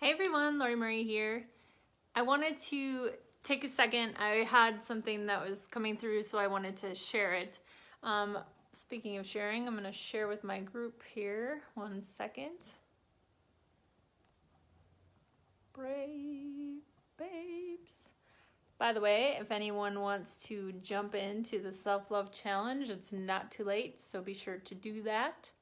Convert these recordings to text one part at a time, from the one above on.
Hey everyone, Lori Marie here. I wanted to take a second. I had something that was coming through, so I wanted to share it. Speaking of sharing, I'm going to share with my group here. 1 second. Brave babes. By the way, if anyone wants to jump into the self-love challenge, it's not too late, so be sure to do that.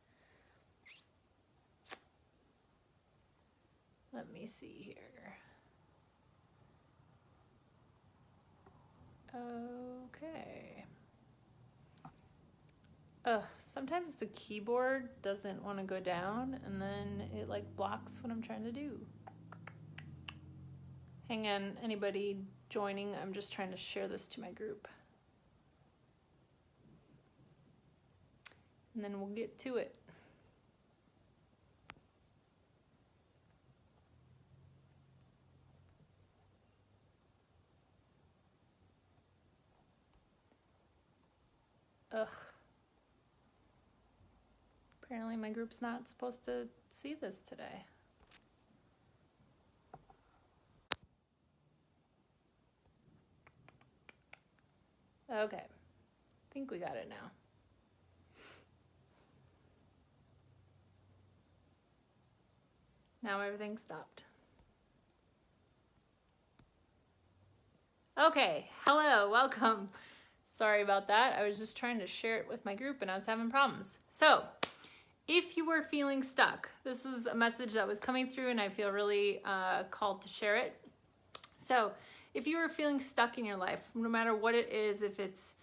Let me see here. Okay. Sometimes the keyboard doesn't want to go down and then it like blocks what I'm trying to do. Hang on, anybody joining? I'm just trying to share this to my group. And then we'll get to it. Ugh. Apparently my group's not supposed to see this today. Okay, I think we got it now. Now everything stopped. Okay, hello, welcome. Sorry about that. I was just trying to share it with my group and I was having problems. So, if you were feeling stuck, this is a message that was coming through and I feel really called to share it. So, if you are feeling stuck in your life, no matter what it is, if it's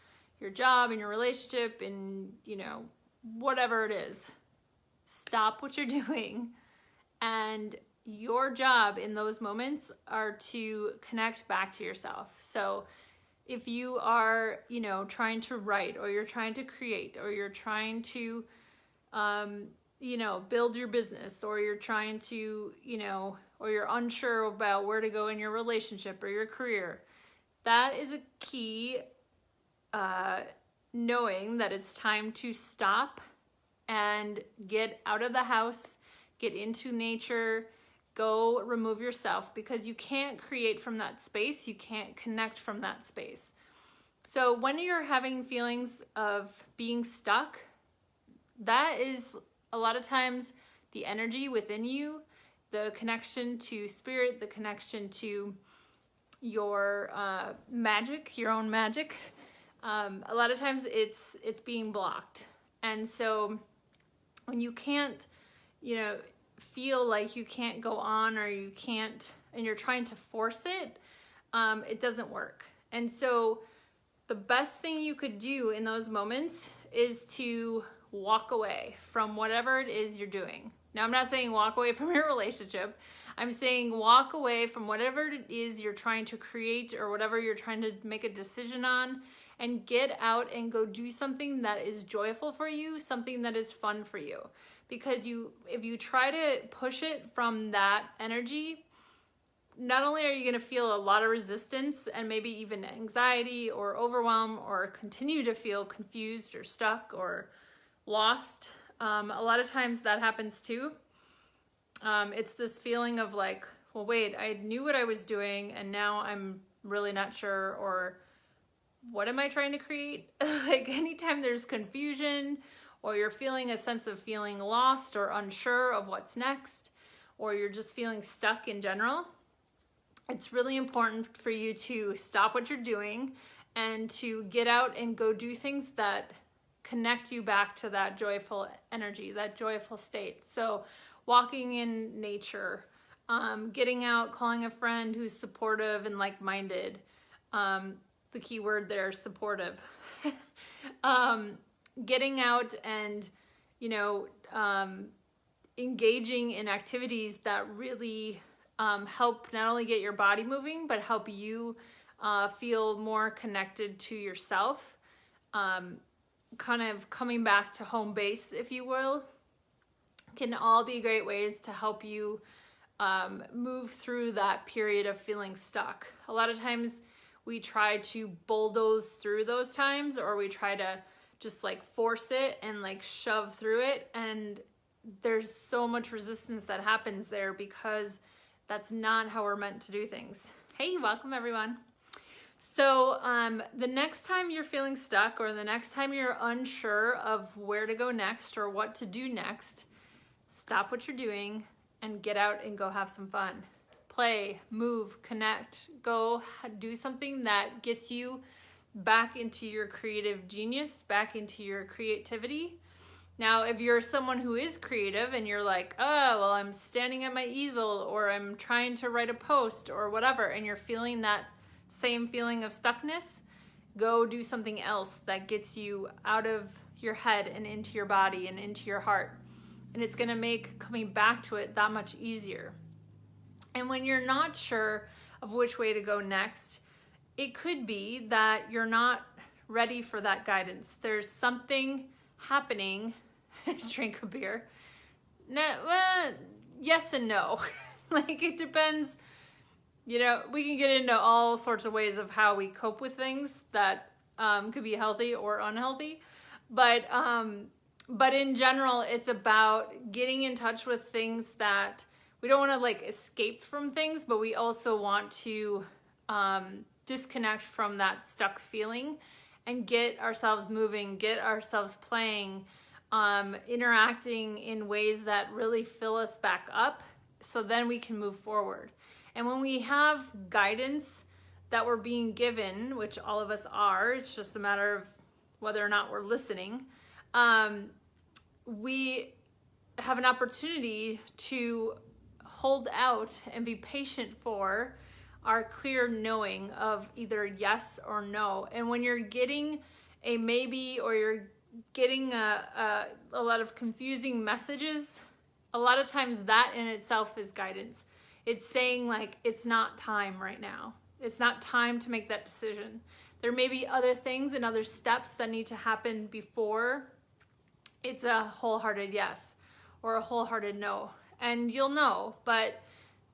your job and your relationship and, whatever it is, stop what you're doing. And your job in those moments are to connect back to yourself. So if you are, trying to write or you're trying to create or you're trying to, build your business or you're trying to, or you're unsure about where to go in your relationship or your career, that is a key, knowing that it's time to stop and get out of the house, get into nature, go remove yourself, because you can't create from that space. You can't connect from that space. So when you're having feelings of being stuck, that is a lot of times the energy within you, the connection to spirit, the connection to your magic, your own magic. A lot of times it's being blocked. And so when you can't, feel like you can't go on or you can't, and you're trying to force it, it doesn't work. And so the best thing you could do in those moments is to walk away from whatever it is you're doing. Now, I'm not saying walk away from your relationship. I'm saying walk away from whatever it is you're trying to create or whatever you're trying to make a decision on, and get out and go do something that is joyful for you, something that is fun for you. Because if you try to push it from that energy, not only are you going to feel a lot of resistance and maybe even anxiety or overwhelm, or continue to feel confused or stuck or lost. A lot of times that happens too. It's this feeling of like, well, wait, I knew what I was doing and now I'm really not sure, or what am I trying to create? Like anytime there's confusion, or you're feeling a sense of feeling lost or unsure of what's next, or you're just feeling stuck in general, it's really important for you to stop what you're doing and to get out and go do things that connect you back to that joyful energy, that joyful state. So walking in nature, getting out, calling a friend who's supportive and like-minded. The key word there is supportive. Getting out and, engaging in activities that really help not only get your body moving, but help you feel more connected to yourself. Kind of coming back to home base, if you will, can all be great ways to help you move through that period of feeling stuck. A lot of times we try to bulldoze through those times, or we try to just like force it and like shove through it. And there's so much resistance that happens there because That's not how we're meant to do things. Hey, welcome everyone. So the next time you're feeling stuck, or the next time you're unsure of where to go next or what to do next, stop what you're doing and get out and go have some fun. Play, move, connect, go do something that gets you back into your creative genius, back into your creativity. Now, if you're someone who is creative and you're like, oh, well, I'm standing at my easel, or I'm trying to write a post or whatever, and you're feeling that same feeling of stuckness, go do something else that gets you out of your head and into your body and into your heart. And it's gonna make coming back to it that much easier. And when you're not sure of which way to go next, it could be that you're not ready for that guidance. There's something happening. Drink a beer. No, well, yes and no. Like, it depends. You know, we can get into all sorts of ways of how we cope with things that could be healthy or unhealthy. But in general, it's about getting in touch with things that we don't want to like escape from things, but we also want to disconnect from that stuck feeling and get ourselves moving, get ourselves playing, interacting in ways that really fill us back up, so then we can move forward. And when we have guidance that we're being given, which all of us are, it's just a matter of whether or not we're listening, we have an opportunity to hold out and be patient for our clear knowing of either yes or no. And when you're getting a maybe, or you're getting a lot of confusing messages, a lot of times that in itself is guidance. It's saying like, it's not time right now. It's not time to make that decision. There may be other things and other steps that need to happen before it's a wholehearted yes or a wholehearted no. And you'll know, but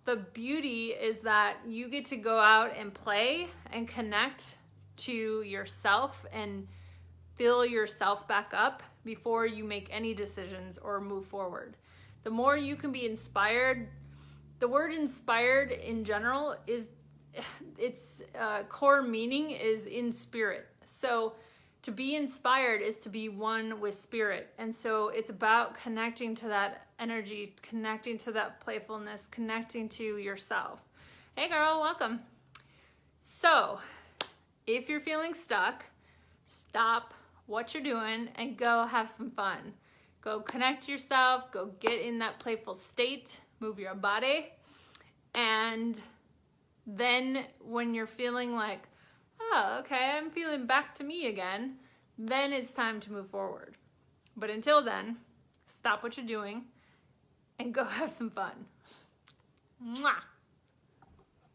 the beauty is that you get to go out and play and connect to yourself and fill yourself back up before you make any decisions or move forward. The more you can be inspired, the word inspired in general is, its core meaning is in spirit. So to be inspired is to be one with spirit. And so it's about connecting to that energy, connecting to that playfulness, connecting to yourself. Hey girl, welcome. So if you're feeling stuck, stop what you're doing and go have some fun. Go connect yourself, go get in that playful state, move your body. And then when you're feeling like, oh, okay, I'm feeling back to me again, then it's time to move forward. But until then, stop what you're doing and go have some fun. Mwah!